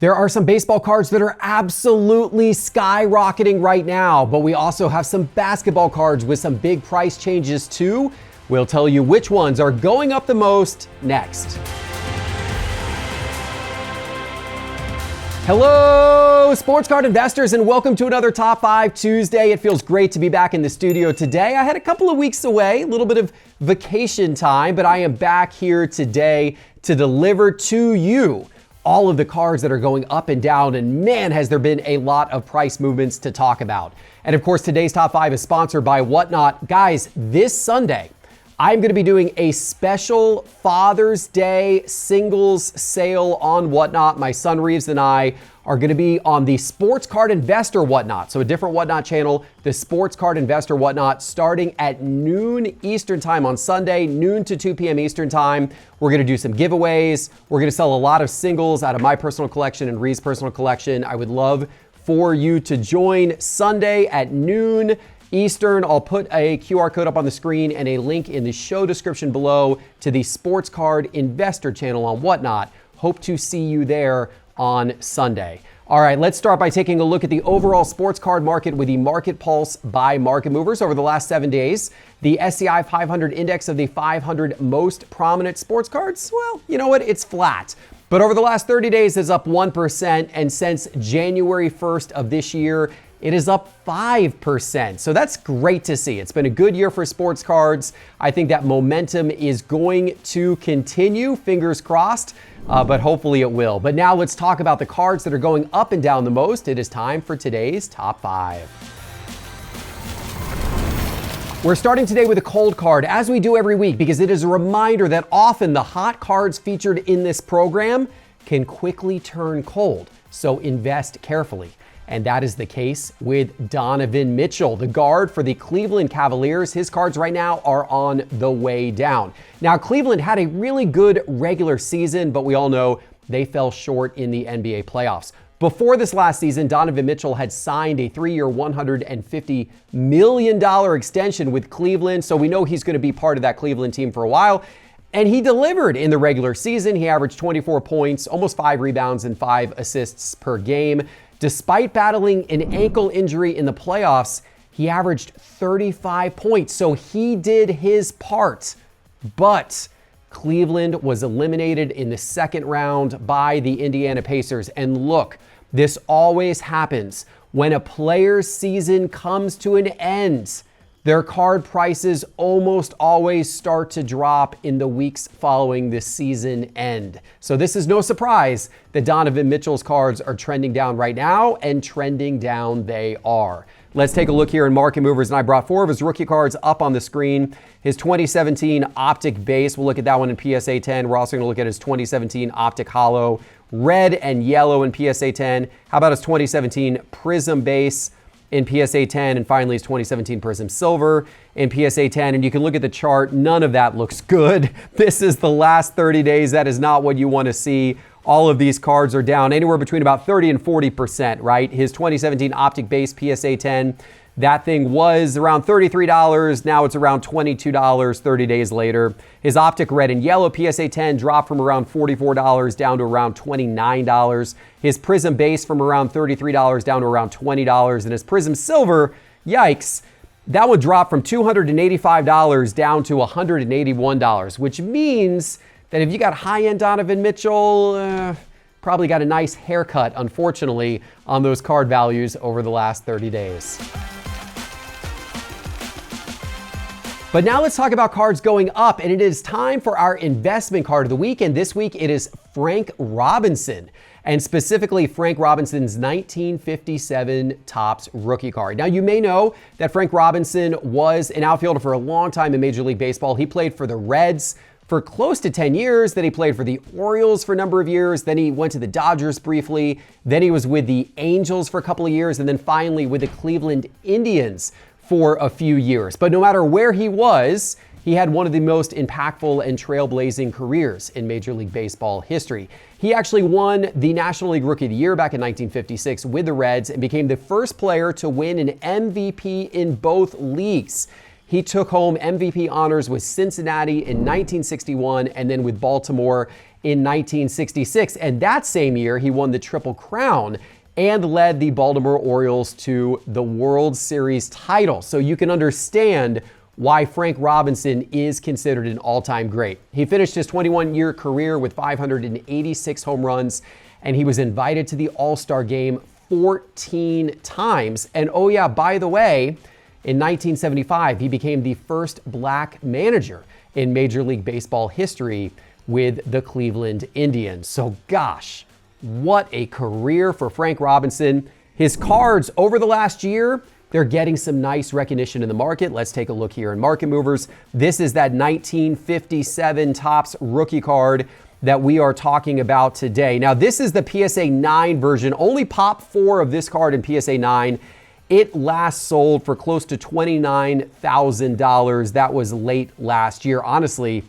There are some baseball cards that are absolutely skyrocketing right now, but we also have some basketball cards with some big price changes too. We'll tell you which ones are going up the most next. Hello, sports card investors, and welcome to another Top 5 Tuesday. It feels great to be back in the studio today. I had a couple of weeks away, a little bit of vacation time, but I am back here today to deliver to you all of the cards that are going up and down, and man, has there been a lot of price movements to talk about. And of course, today's Top 5 is sponsored by Whatnot. Guys, this Sunday, I'm going to be doing a special Father's Day singles sale on Whatnot. My son Reeves and I are going to be on the Sports Card Investor Whatnot, so a different Whatnot channel, the Sports Card Investor Whatnot, starting at noon Eastern time on Sunday, noon to 2 p.m. Eastern time. We're going to do some giveaways. We're going to sell a lot of singles out of my personal collection and Reeves' personal collection. I would love for you to join Sunday at noon Eastern. I'll put a QR code up on the screen and a link in the show description below to the Sports Card Investor channel on Whatnot. Hope to see you there on Sunday. All right, let's start by taking a look at the overall sports card market with the Market Pulse by Market Movers. Over the last 7 days, the SCI 500 index of the 500 most prominent sports cards, well, you know what? It's flat. But over the last 30 days, it's up 1%. And since January 1st of this year, it is up 5%. So that's great to see. It's been a good year for sports cards. I think that momentum is going to continue, fingers crossed, but hopefully it will. But now let's talk about the cards that are going up and down the most. It is time for today's Top 5. We're starting today with a cold card, as we do every week, because it is a reminder that often the hot cards featured in this program can quickly turn cold. So invest carefully. And that is the case with Donovan Mitchell, the guard for the Cleveland Cavaliers. His cards right now are on the way down. Now, Cleveland had a really good regular season, but we all know they fell short in the NBA playoffs. Before this last season, Donovan Mitchell had signed a 3-year, $150 million extension with Cleveland, so we know he's going to be part of that Cleveland team for a while. And he delivered in the regular season. He averaged 24 points, almost 5 rebounds, and 5 assists per game. Despite battling an ankle injury in the playoffs, he averaged 35 points. So he did his part. But Cleveland was eliminated in the second round by the Indiana Pacers. And look, this always happens. When a player's season comes to an end, their card prices almost always start to drop in the weeks following the season end. So this is no surprise that Donovan Mitchell's cards are trending down right now, and trending down they are. Let's take a look here in Market Movers, and I brought 4 of his rookie cards up on the screen. His 2017 Optic Base, we'll look at that one in PSA 10. We're also going to look at his 2017 Optic Hollow, red and yellow in PSA 10. How about his 2017 Prism Base in PSA 10, and finally his 2017 Prism Silver in PSA 10. And you can look at the chart, none of that looks good. This is the last 30 days. That is not what you want to see. All of these cards are down anywhere between about 30 and 40%, right? His 2017 Optic Base PSA 10, that thing was around $33. Now it's around $22 30 days later. His Optic Red and Yellow PSA 10 dropped from around $44 down to around $29. His Prism Base from around $33 down to around $20. And his Prism Silver, yikes, that would drop from $285 down to $181, which means that if you got high-end Donovan Mitchell, probably got a nice haircut, unfortunately, on those card values over the last 30 days. But now let's talk about cards going up, and it is time for our investment card of the week. And this week it is Frank Robinson, and specifically Frank Robinson's 1957 Topps rookie card. Now, you may know that Frank Robinson was an outfielder for a long time in Major League Baseball. He played for the Reds for close to 10 years. Then he played for the Orioles for a number of years. Then he went to the Dodgers briefly. Then he was with the Angels for a couple of years, and then finally with the Cleveland Indians for a few years. But no matter where he was, he had one of the most impactful and trailblazing careers in Major League Baseball history. He actually won the National League Rookie of the Year back in 1956 with the Reds and became the first player to win an MVP in both leagues. He took home MVP honors with Cincinnati in 1961 and then with Baltimore in 1966. And that same year, he won the Triple Crown and led the Baltimore Orioles to the World Series title. So you can understand why Frank Robinson is considered an all-time great. He finished his 21-year career with 586 home runs, and he was invited to the All-Star game 14 times. And oh yeah, by the way, in 1975, he became the first black manager in Major League Baseball history with the Cleveland Indians. So gosh, what a career for Frank Robinson. His cards over the last year, they're getting some nice recognition in the market. Let's take a look here in Market Movers. This is that 1957 Topps rookie card that we are talking about today. Now, this is the PSA 9 version. Only pop 4 of this card in PSA 9. It last sold for close to $29,000. That was late last year. Honestly,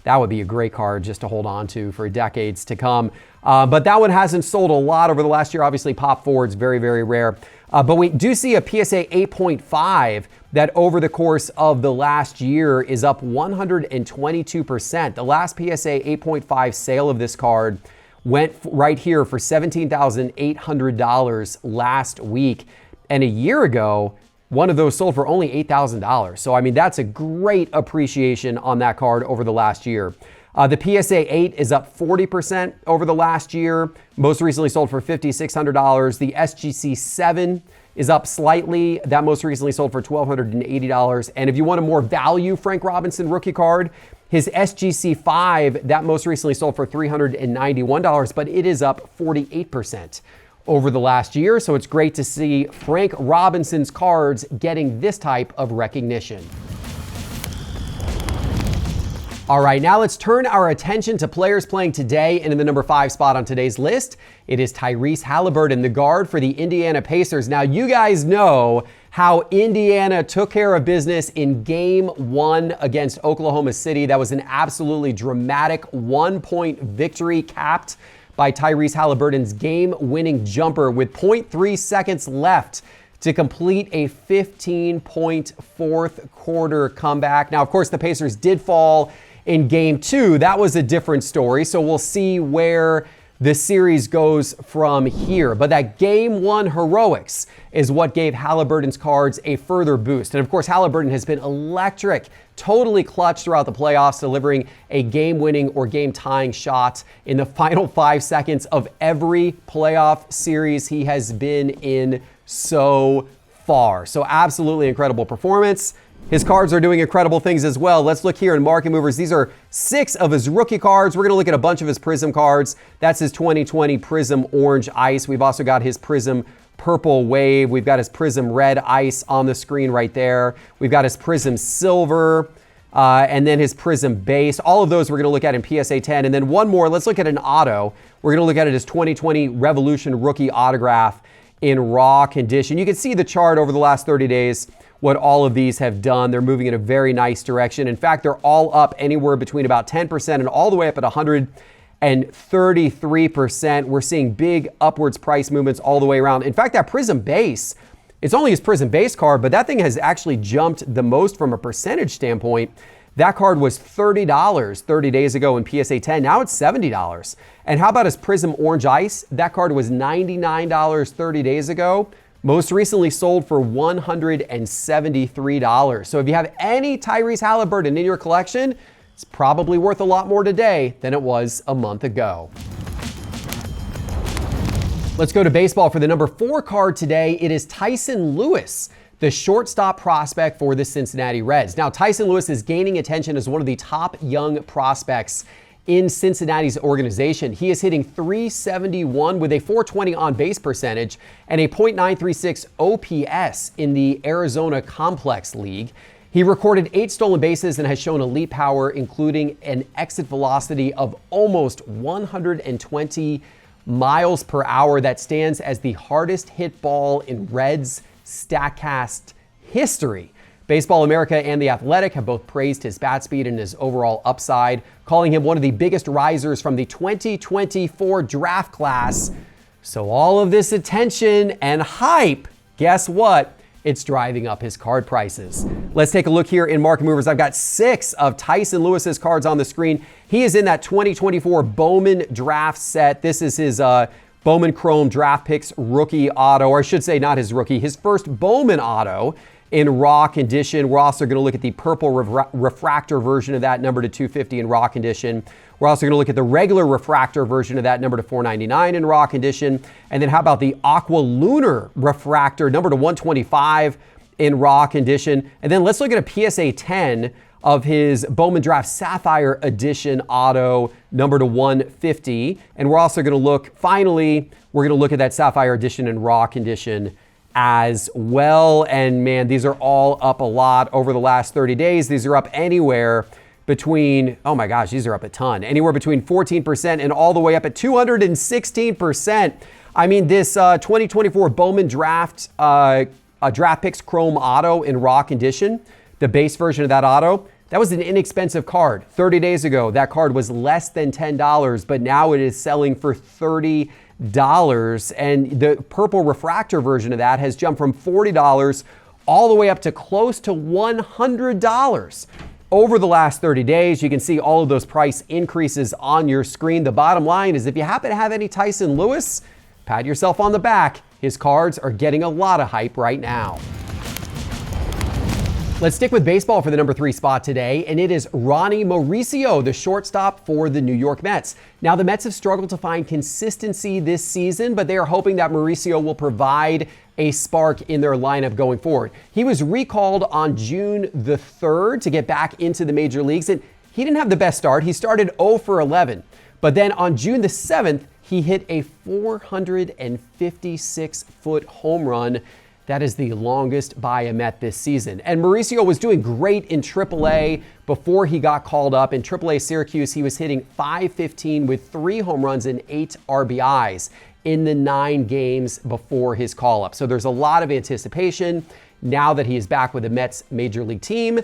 that would be a great card just to hold on to for decades to come. But that one hasn't sold a lot over the last year. Obviously, pop 4 is very, very rare. But we do see a PSA 8.5 that over the course of the last year is up 122%. The last PSA 8.5 sale of this card went right here for $17,800 last week. And a year ago, one of those sold for only $8,000. So, I mean, that's a great appreciation on that card over the last year. The PSA 8 is up 40% over the last year. Most recently sold for $5,600. The SGC 7 is up slightly. That most recently sold for $1,280. And if you want a more value Frank Robinson rookie card, his SGC 5, that most recently sold for $391, but it is up 48% over the last year. So it's great to see Frank Robinson's cards getting this type of recognition. All right, now let's turn our attention to players playing today, and in the number 5 spot on today's list, it is Tyrese Haliburton, the guard for the Indiana Pacers. Now, you guys know how Indiana took care of business in Game 1 against Oklahoma City. That was an absolutely dramatic 1-point victory capped by Tyrese Haliburton's game-winning jumper with 0.3 seconds left to complete a 15-point fourth quarter comeback. Now, of course, the Pacers did fall in Game 2. That was a different story, so we'll see where the series goes from here. But that Game 1 heroics is what gave Haliburton's cards a further boost. And of course, Haliburton has been electric, totally clutch throughout the playoffs, delivering a game-winning or game-tying shot in the final 5 seconds of every playoff series he has been in so far. So absolutely incredible performance. His cards are doing incredible things as well. Let's look here in Market Movers. These are 6 of his rookie cards. We're going to look at a bunch of his Prism cards. That's his 2020 Prism Orange Ice. We've also got his Prism Purple Wave. We've got his Prism Red Ice on the screen right there. We've got his Prism Silver, and then his Prism Base. All of those we're going to look at in PSA 10. And then one more, let's look at an auto. We're going to look at it as 2020 Revolution Rookie Autograph in raw condition. You can see the chart over the last 30 days, what all of these have done. They're moving in a very nice direction. In fact, they're all up anywhere between about 10% and all the way up at 133%. We're seeing big upwards price movements all the way around. In fact, that Prism Base, it's only his Prism Base card, but that thing has actually jumped the most from a percentage standpoint. That card was $30 30 days ago in PSA 10. Now it's $70. And how about his Prism Orange Ice? That card was $99 30 days ago. Most recently sold for $173. So if you have any Tyrese Haliburton in your collection, it's probably worth a lot more today than it was a month ago. Let's go to baseball for the number 4 card today. It is Tyson Lewis, the shortstop prospect for the Cincinnati Reds. Now, Tyson Lewis is gaining attention as one of the top young prospects in Cincinnati's organization. He is hitting .371 with a .420 on-base percentage and a .936 OPS in the Arizona Complex League. He recorded 8 stolen bases and has shown elite power, including an exit velocity of almost 120 miles per hour. That stands as the hardest hit ball in Reds StatCast history. Baseball America and The Athletic have both praised his bat speed and his overall upside, calling him one of the biggest risers from the 2024 draft class. So all of this attention and hype, guess what? it's driving up his card prices. Let's take a look here in Market Movers. I've got 6 of Tyson Lewis's cards on the screen. He is in that 2024 Bowman draft set. This is his Bowman Chrome Draft Picks rookie auto, or I should say not his rookie, his first Bowman auto in raw condition. We're also going to look at the purple refractor version of that, number to 250 in raw condition. We're also going to look at the regular refractor version of that, number to 499 in raw condition. And then how about the Aqua Lunar refractor, number to 125 in raw condition. And then let's look at a PSA 10 of his Bowman Draft Sapphire Edition auto, number to 150. And we're also going to look, finally, we're going to look at that Sapphire Edition in raw condition as well. And man, these are all up a lot over the last 30 days. These are up anywhere between, oh my gosh, these are up a ton, anywhere between 14% and all the way up at 216%. I mean, this 2024 Bowman Draft Draft Picks Chrome Auto in raw condition, the base version of that auto, that was an inexpensive card. 30 days ago, that card was less than $10, but now it is selling for $30. And the purple refractor version of that has jumped from $40 all the way up to close to $100 over the last 30 days. You can see all of those price increases on your screen. The bottom line is if you happen to have any Tyson Lewis, pat yourself on the back. His cards are getting a lot of hype right now. Let's stick with baseball for the number 3 spot today, and it is Ronnie Mauricio, the shortstop for the New York Mets. Now, the Mets have struggled to find consistency this season, but they are hoping that Mauricio will provide a spark in their lineup going forward. He was recalled on June the 3rd to get back into the major leagues, and he didn't have the best start. He started 0 for 11, but then on June the 7th, he hit a 456-foot home run. That is the longest by a Met this season. And Mauricio was doing great in AAA before he got called up. In AAA Syracuse, he was hitting .515 with 3 home runs and 8 RBIs in the 9 games before his call-up. So there's a lot of anticipation now that he is back with the Mets major league team.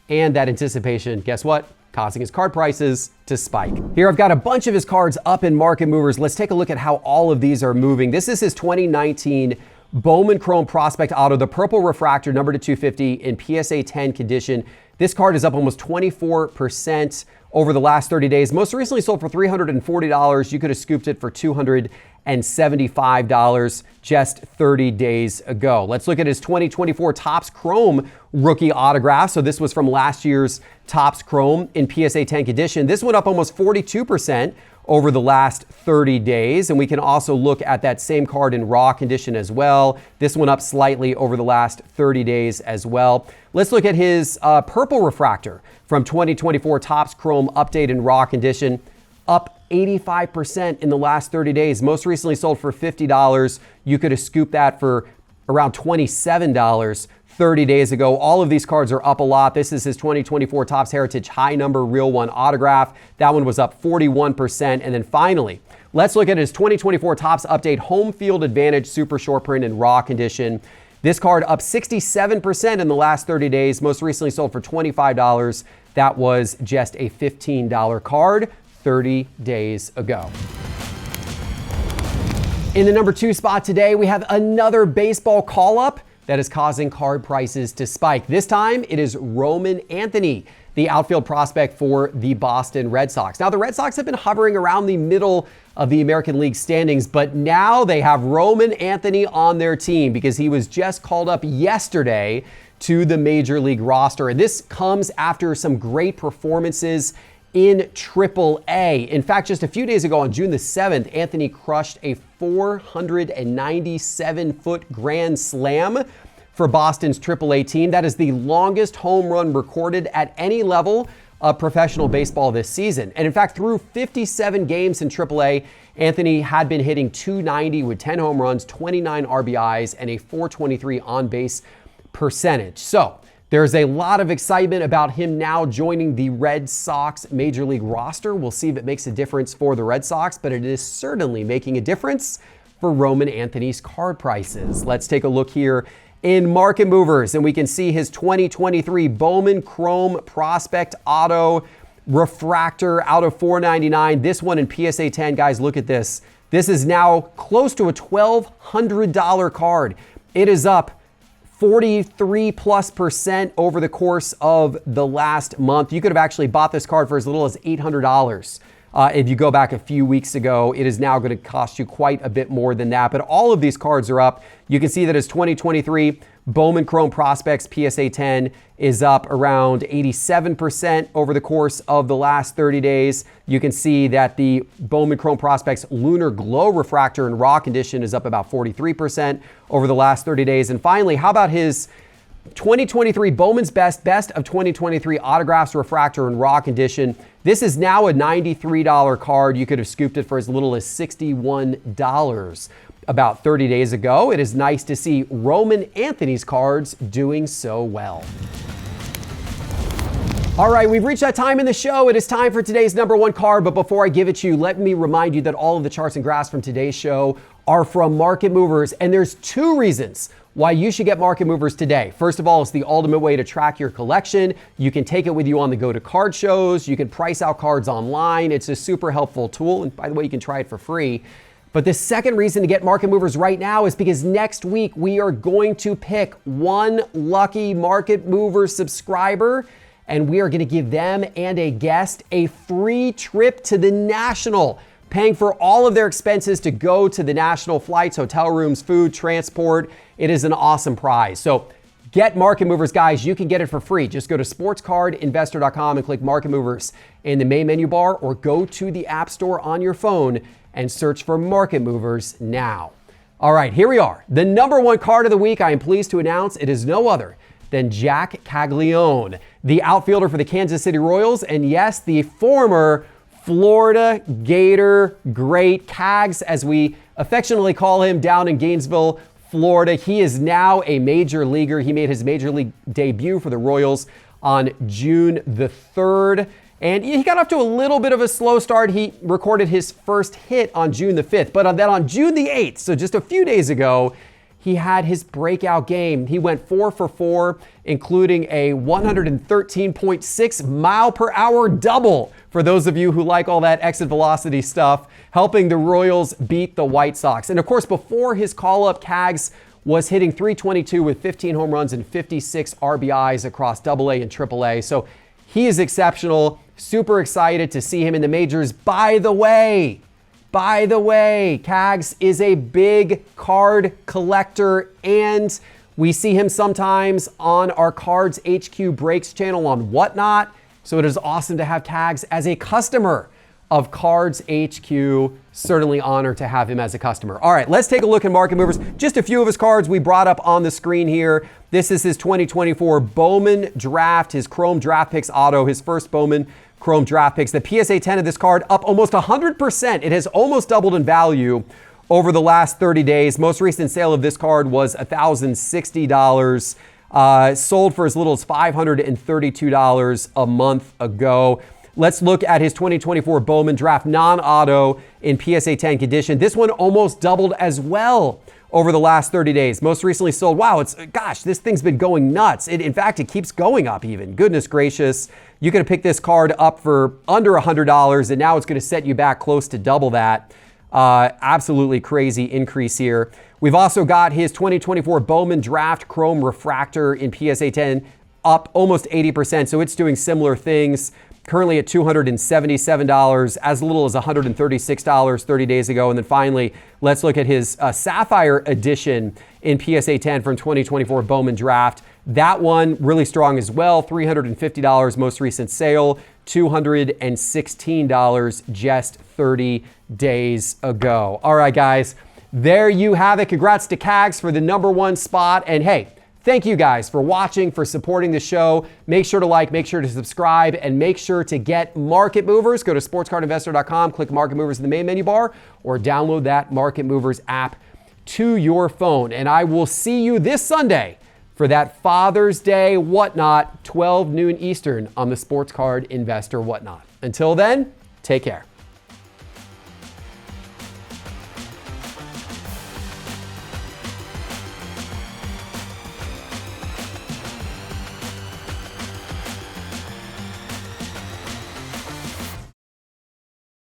And that anticipation, guess what? Causing his card prices to spike. Here I've got a bunch of his cards up in Market Movers. Let's take a look at how all of these are moving. This is his 2019 Bowman Chrome Prospect Auto, the purple refractor, number to 250 in PSA 10 condition. This card is up almost 24% over the last 30 days. Most recently sold for $340. You could have scooped it for $275 just 30 days ago. Let's look at his 2024 Topps Chrome rookie autograph. So this was from last year's Topps Chrome in PSA 10 condition. This went up almost 42% over the last 30 days. And we can also look at that same card in raw condition as well. This went up slightly over the last 30 days as well. Let's look at his purple refractor from 2024 Topps Chrome update in raw condition, up 85% in the last 30 days. Most recently sold for $50. You could have scooped that for around $27 30 days ago. All of these cards are up a lot. This is his 2024 Topps Heritage High Number Real One autograph. That one was up 41%. And then finally, let's look at his 2024 Topps Update Home Field Advantage Super Short Print in raw condition. This card up 67% in the last 30 days. Most recently sold for $25. That was just a $15 card 30 days ago. In the number 2 spot today, we have another baseball call-up that is causing card prices to spike. This time, it is Roman Anthony, the outfield prospect for the Boston Red Sox. Now, the Red Sox have been hovering around the middle of the American League standings, but now they have Roman Anthony on their team because he was just called up yesterday to the Major League roster. And this comes after some great performances in AAA. In fact, just a few days ago on June the 7th, Anthony crushed a 497-foot grand slam for Boston's AAA team. That is the longest home run recorded at any level of professional baseball this season. And in fact, through 57 games in AAA, Anthony had been hitting .290 with 10 home runs, 29 RBIs, and a .423 on-base percentage. So there's a lot of excitement about him now joining the Red Sox Major League roster. We'll see if it makes a difference for the Red Sox, but it is certainly making a difference for Roman Anthony's card prices. Let's take a look here in Market Movers, and we can see his 2023 Bowman Chrome Prospect Auto Refractor out of $499. This one in PSA 10. Guys, look at this. This is now close to a $1,200 card. It is up 43+% over the course of the last month. You could have actually bought this card for as little as $800. If you go back a few weeks ago, it is now going to cost you quite a bit more than that. But all of these cards are up. You can see that as 2023 Bowman Chrome Prospects PSA 10 is up around 87% over the course of the last 30 days. You can see that the Bowman Chrome Prospects Lunar Glow Refractor in raw condition is up about 43% over the last 30 days. And finally, how about his 2023 Bowman's Best of 2023 Autographs Refractor in raw condition? This is now a $93 card. You could have scooped it for as little as $61 about 30 days ago. It is nice to see Roman Anthony's cards doing so well. All right, we've reached that time in the show. It is time for today's number one card. But before I give it to you, let me remind you that all of the charts and graphs from today's show are from Market Movers. And there's two reasons why you should get Market Movers today. First of all, it's the ultimate way to track your collection. You can take it with you on the go to card shows. You can price out cards online. It's a super helpful tool. And by the way, you can try it for free. But the second reason to get Market Movers right now is because next week we are going to pick one lucky Market Movers subscriber, and we are going to give them and a guest a free trip to the National, paying for all of their expenses to go to the National, flights, hotel rooms, food, transport. It is an awesome prize. So get Market Movers, guys. You can get it for free. Just go to sportscardinvestor.com and click Market Movers in the main menu bar, or go to the App Store on your phone and search for Market Movers now. All right, here we are. The number one card of the week, I am pleased to announce, it is no other than Jack Caglianone, the outfielder for the Kansas City Royals, and yes, the former Florida Gator great, Cags, as we affectionately call him down in Gainesville, Florida. He is now a major leaguer. He made his major league debut for the Royals on June the 3rd. And he got off to a little bit of a slow start. He recorded his first hit on June the 5th. But then on June the 8th, so just a few days ago, he had his breakout game. He went 4 for 4, including a 113.6 mile per hour double, for those of you who like all that exit velocity stuff, helping the Royals beat the White Sox. And of course, before his call-up, Cags was hitting .322 with 15 home runs and 56 RBIs across AA and AAA. So he is exceptional. Super excited to see him in the majors. By the way, Cags is a big card collector, and we see him sometimes on our Cards HQ Breaks channel on Whatnot. So it is awesome to have Cags as a customer of Cards HQ. Certainly honored to have him as a customer. All right, let's take a look at Market Movers. Just a few of his cards we brought up on the screen here. This is his 2024 Bowman Draft, his Chrome Draft Picks Auto, his first Bowman Chrome Draft Picks. The PSA 10 of this card up almost 100%. It has almost doubled in value over the last 30 days. Most recent sale of this card was $1,060. Sold for as little as $532 a month ago. Let's look at his 2024 Bowman Draft non-auto in PSA 10 condition. This one almost doubled as well over the last 30 days. Most recently sold, wow, this thing's been going nuts. In fact, it keeps going up even. Goodness gracious. You could have picked this card up for under $100, and now it's going to set you back close to double that. Absolutely crazy increase here. We've also got his 2024 Bowman Draft Chrome Refractor in PSA 10 up almost 80%, so it's doing similar things. Currently at $277, as little as $136 30 days ago. And then finally, let's look at his Sapphire Edition in PSA 10 from 2024 Bowman Draft. That one really strong as well, $350 most recent sale, $216 just 30 days ago. All right, guys, there you have it. Congrats to Cags for the number one spot. And hey, thank you guys for watching, for supporting the show. Make sure to like, make sure to subscribe, and make sure to get Market Movers. Go to sportscardinvestor.com, click Market Movers in the main menu bar, or download that Market Movers app to your phone. And I will see you this Sunday for that Father's Day Whatnot, 12 noon Eastern on the Sports Card Investor Whatnot. Until then, take care.